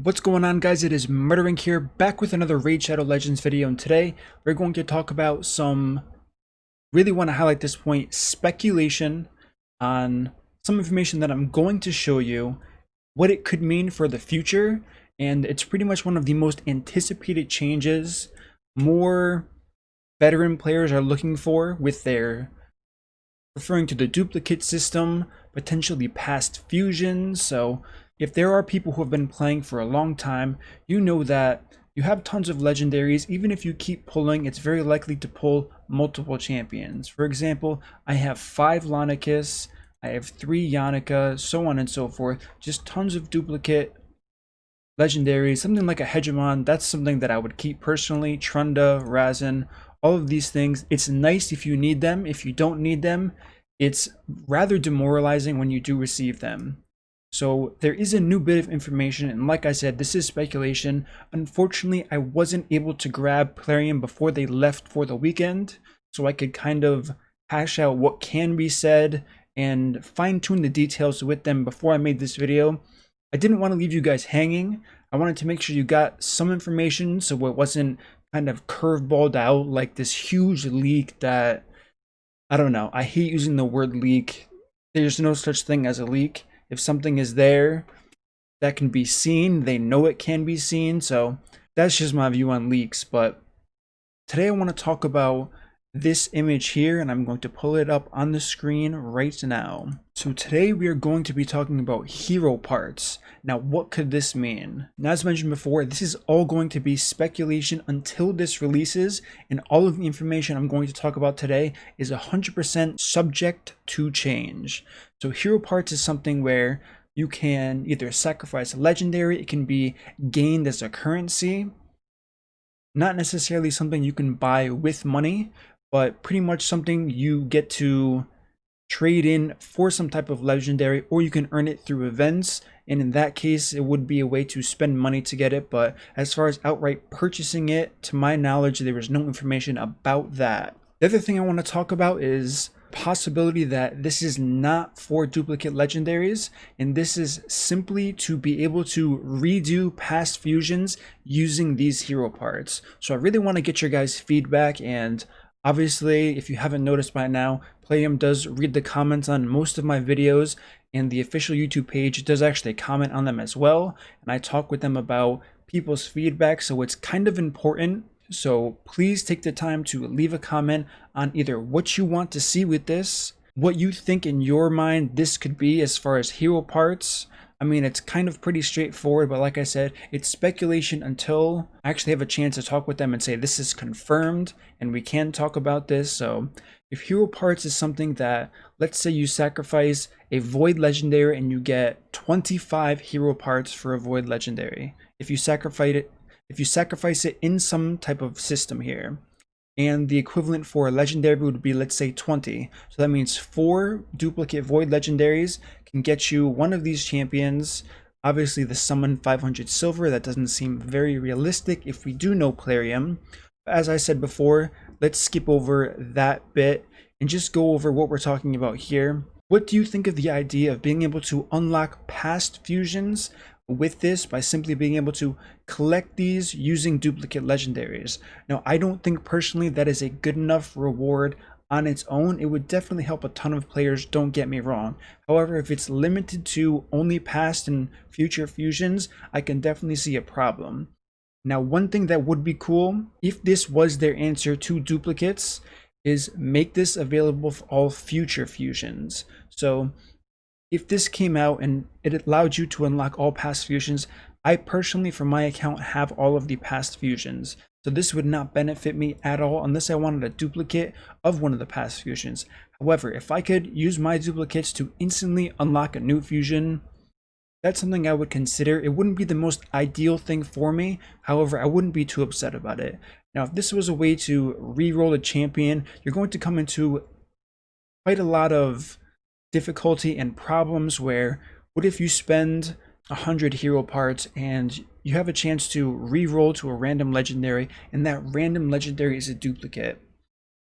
What's going on, guys? It is MurderInc here, back with another Raid Shadow Legends video, and today we're going to talk about really want to highlight this point, speculation on some information that I'm going to show you, what it could mean for the future, and it's pretty much one of the most anticipated changes more veteran players are looking for with their referring to the duplicate system, potentially past fusions. So if there are people who have been playing for a long time, you know that you have tons of legendaries. Even if you keep pulling, it's very likely to pull multiple champions. For example, I have 5 Lanicus, I have 3 Yannica, so on and so forth. Just tons of duplicate legendaries. Something like a Hegemon, that's something that I would keep personally. Trunda, Razin, all of these things. It's nice if you need them. If you don't need them, it's rather demoralizing when you do receive them. So there is a new bit of information, and like I said, this is speculation. Unfortunately, I wasn't able to grab Plarium before they left for the weekend, so I could kind of hash out what can be said and fine-tune the details with them before I made this video. I didn't want to leave you guys hanging. I wanted to make sure you got some information so it wasn't kind of curveballed out like this huge leak that, I don't know, I hate using the word leak. There's no such thing as a leak. If something is there that can be seen, they know it can be seen. So that's just my view on leaks. But today I want to talk about this image here, and I'm going to pull it up on the screen right now. So today we are going to be talking about hero parts. Now, what could this mean? Now, as mentioned before, this is all going to be speculation until this releases, and all of the information I'm going to talk about today is 100% subject to change. So hero parts is something where you can either sacrifice a legendary, it can be gained as a currency, not necessarily something you can buy with money, but pretty much something you get to trade in for some type of legendary, or you can earn it through events, and in that case it would be a way to spend money to get it. But as far as outright purchasing it, to my knowledge, there is no information about that. The other thing I want to talk about is possibility that this is not for duplicate legendaries, and this is simply to be able to redo past fusions using these hero parts. So I really want to get your guys' feedback, and obviously, if you haven't noticed by now, Plarium does read the comments on most of my videos, and the official YouTube page does actually comment on them as well, and I talk with them about people's feedback, so it's kind of important. So please take the time to leave a comment on either what you want to see with this, what you think in your mind this could be as far as hero parts. I mean, it's kind of pretty straightforward, but like I said, it's speculation until I actually have a chance to talk with them and say this is confirmed and we can talk about this. So if hero parts is something that, let's say you sacrifice a void legendary and you get 25 hero parts for a void legendary. If you sacrifice it in some type of system here, and the equivalent for a legendary would be, let's say, 20. So that means 4 duplicate void legendaries can get you one of these champions. Obviously, the summon 500 silver, that doesn't seem very realistic if we do know Plarium. As I said before, let's skip over that bit and just go over what we're talking about here. What do you think of the idea of being able to unlock past fusions with this by simply being able to collect these using duplicate legendaries? Now, I don't think personally that is a good enough reward on its own. It would definitely help a ton of players, don't get me wrong. However, if it's limited to only past and future fusions, I can definitely see a problem. Now, one thing that would be cool, if this was their answer to duplicates, is make this available for all future fusions. So if this came out and it allowed you to unlock all past fusions, I personally, for my account, have all of the past fusions. So this would not benefit me at all unless I wanted a duplicate of one of the past fusions. However, if I could use my duplicates to instantly unlock a new fusion, that's something I would consider. It wouldn't be the most ideal thing for me. However, I wouldn't be too upset about it. Now, if this was a way to re-roll a champion, you're going to come into quite a lot of difficulty and problems where, what if you spend 100 hero parts and you have a chance to re-roll to a random legendary, and that random legendary is a duplicate?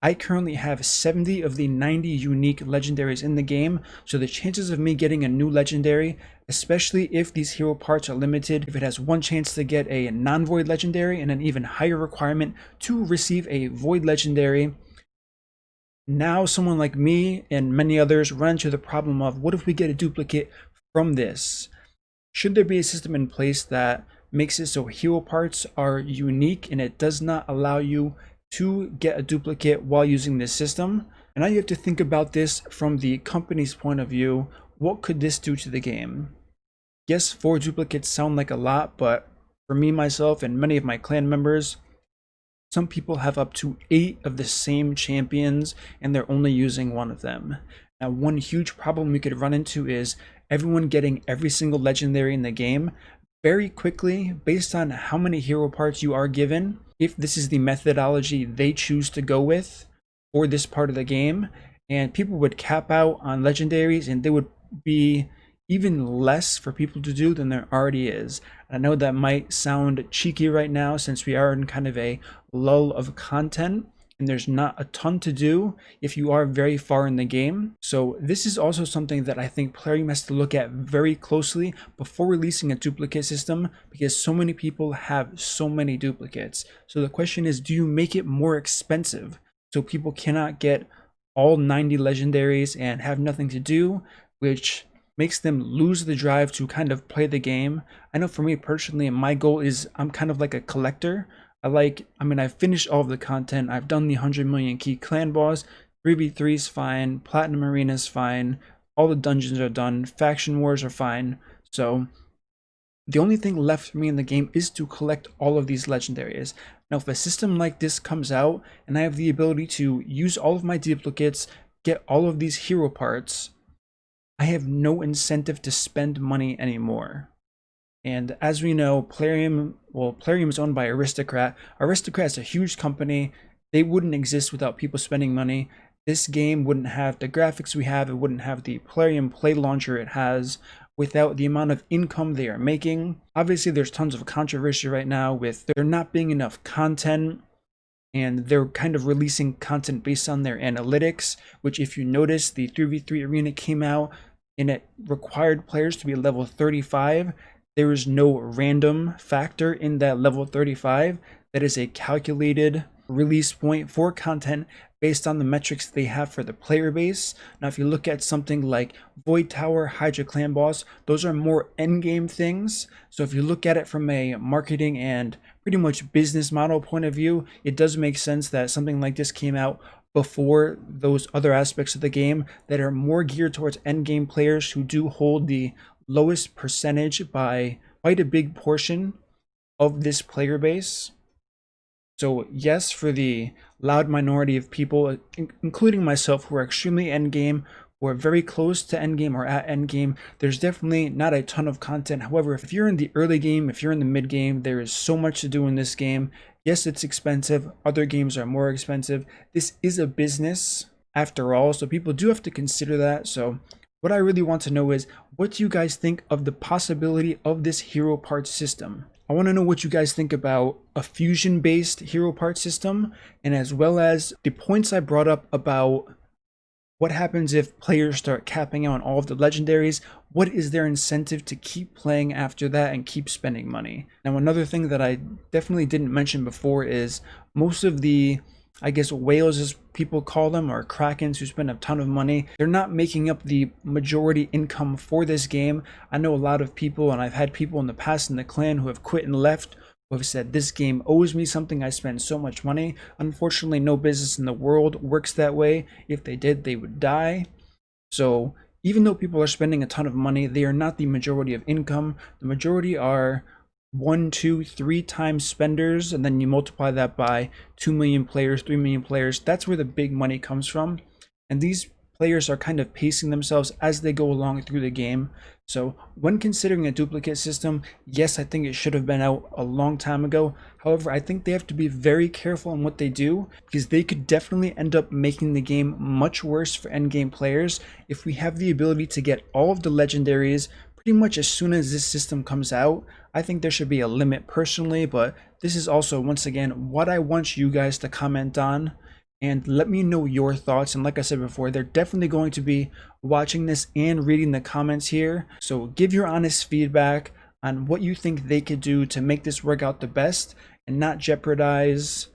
I currently have 70 of the 90 unique legendaries in the game, so the chances of me getting a new legendary, especially if these hero parts are limited, if it has one chance to get a non-void legendary and an even higher requirement to receive a void legendary, now someone like me and many others run into the problem of, what if we get a duplicate from this? Should there be a system in place that makes it so hero parts are unique and it does not allow you to get a duplicate while using this system? And now you have to think about this from the company's point of view. What could this do to the game? Yes, 4 duplicates sound like a lot, but for me, myself, and many of my clan members, some people have up to 8 of the same champions and they're only using one of them. Now, one huge problem we could run into is everyone getting every single legendary in the game very quickly based on how many hero parts you are given, if this is the methodology they choose to go with for this part of the game. And people would cap out on legendaries and there would be even less for people to do than there already is. I know that might sound cheeky right now since we are in kind of a lull of content and there's not a ton to do if you are very far in the game. So this is also something that I think Plarium has to look at very closely before releasing a duplicate system, because so many people have so many duplicates. So the question is, do you make it more expensive so people cannot get all 90 legendaries and have nothing to do, which makes them lose the drive to kind of play the game? I know for me personally, my goal is I'm kind of like a collector. I've finished all of the content. I've done the 100 million key clan boss, 3v3 is fine, Platinum Arena is fine, all the dungeons are done, faction wars are fine. So the only thing left for me in the game is to collect all of these legendaries. Now, if a system like this comes out and I have the ability to use all of my duplicates, get all of these hero parts, I have no incentive to spend money anymore. And as we know, Plarium is owned by Aristocrat. Aristocrat is a huge company. They wouldn't exist without people spending money. This game wouldn't have the graphics we have. It wouldn't have the Plarium Play Launcher it has without the amount of income they are making. Obviously, there's tons of controversy right now with there not being enough content, and they're kind of releasing content based on their analytics, which if you notice, the 3v3 arena came out and it required players to be level 35. There is no random factor in that level 35. That is a calculated release point for content based on the metrics they have for the player base. Now, if you look at something like Void Tower, Hydra Clan Boss, those are more endgame things. So if you look at it from a marketing and pretty much business model point of view, it does make sense that something like this came out before those other aspects of the game that are more geared towards endgame players who do hold the lowest percentage by quite a big portion of this player base. So yes, for the loud minority of people, including myself, who are extremely endgame, who are very close to endgame or at endgame, there's definitely not a ton of content. However, if you're in the early game, if you're in the mid game, there is so much to do in this game. Yes, it's expensive. Other games are more expensive. This is a business after all, so people do have to consider that. So what I really want to know is, what do you guys think of the possibility of this hero part system? I want to know what you guys think about a fusion-based hero part system, and as well as the points I brought up about what happens if players start capping out on all of the legendaries. What is their incentive to keep playing after that and keep spending money? Now, another thing that I definitely didn't mention before is most of the, I guess, whales as people call them, or Krakens, who spend a ton of money, they're not making up the majority income for this game. I know a lot of people, and I've had people in the past in the clan who have quit and left, who have said, this game owes me something, I spend so much money. Unfortunately, no business in the world works that way. If they did, they would die. So even though people are spending a ton of money, they are not the majority of income. The majority are 1, 2, 3 times spenders, and then you multiply that by 2 million players, 3 million players. That's where the big money comes from. And these players are kind of pacing themselves as they go along through the game. So when considering a duplicate system, yes, I think it should have been out a long time ago. However, I think they have to be very careful in what they do, because they could definitely end up making the game much worse for endgame players if we have the ability to get all of the legendaries pretty much as soon as this system comes out. I think there should be a limit personally, but this is also, once again, what I want you guys to comment on. and let me know your thoughts. And like I said before, they're definitely going to be watching this and reading the comments here. So give your honest feedback on what you think they could do to make this work out the best and not jeopardize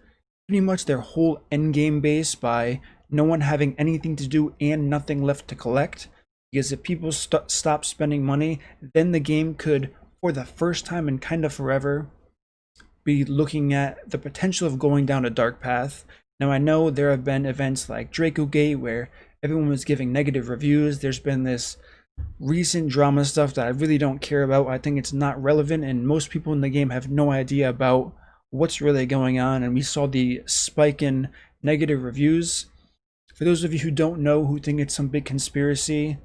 pretty much their whole end game base by no one having anything to do and nothing left to collect. Because if people stop spending money, then the game could, for the first time in kind of forever, be looking at the potential of going down a dark path. Now, I know there have been events like Draco Gate where everyone was giving negative reviews. There's been this recent drama stuff that I really don't care about. I think it's not relevant, and most people in the game have no idea about what's really going on. And we saw the spike in negative reviews. For those of you who don't know, who think it's some big conspiracy,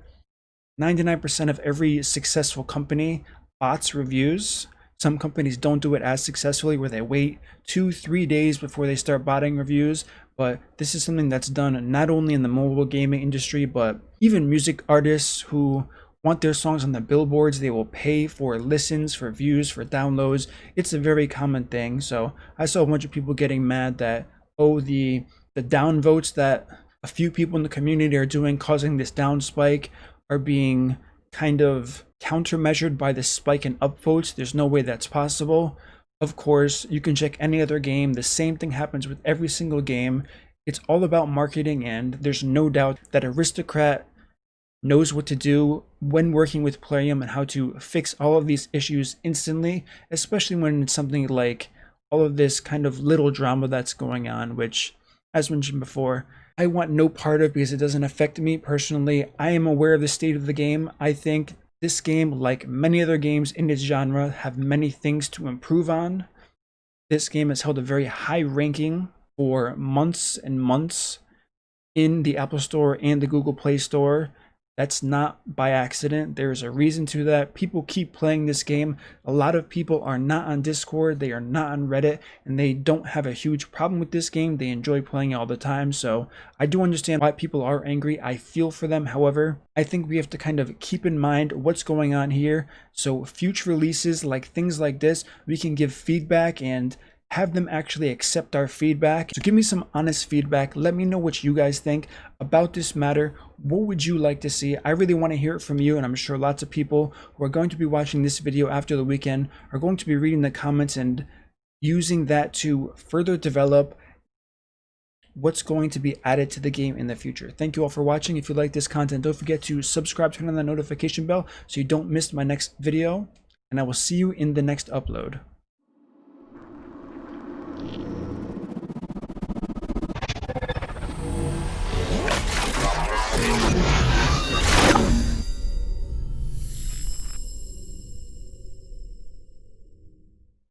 99% of every successful company bots reviews. Some companies don't do it as successfully, where they wait 2-3 days before they start botting reviews. But this is something that's done not only in the mobile gaming industry, but even music artists who want their songs on the billboards. They will pay for listens, for views, for downloads. It's a very common thing. So I saw a bunch of people getting mad that, oh, the downvotes that a few people in the community are doing, causing this down spike, are being kind of countermeasured by the spike in upvotes. There's no way that's possible. Of course, you can check any other game. The same thing happens with every single game. It's all about marketing, and there's no doubt that Aristocrat knows what to do when working with Plarium and how to fix all of these issues instantly, especially when it's something like all of this kind of little drama that's going on, which, as mentioned before, I want no part of because it doesn't affect me personally. I am aware of the state of the game. I think this game, like many other games in its genre, have many things to improve on. This game has held a very high ranking for months and months in the Apple Store and the Google Play Store. That's not by accident. There's a reason to that. People keep playing this game. A lot of people are not on Discord, they are not on Reddit, and they don't have a huge problem with this game. They enjoy playing it all the time. So I do understand why people are angry. I feel for them. However, I think we have to kind of keep in mind what's going on here. So future releases, like things like this, we can give feedback and have them actually accept our feedback. So give me some honest feedback. Let me know what you guys think about this matter. What would you like to see? I really want to hear it from you, and I'm sure lots of people who are going to be watching this video after the weekend are going to be reading the comments and using that to further develop what's going to be added to the game in the future. Thank you all for watching. If you like this content, don't forget to subscribe, turn on the notification bell so you don't miss my next video, and I will see you in the next upload.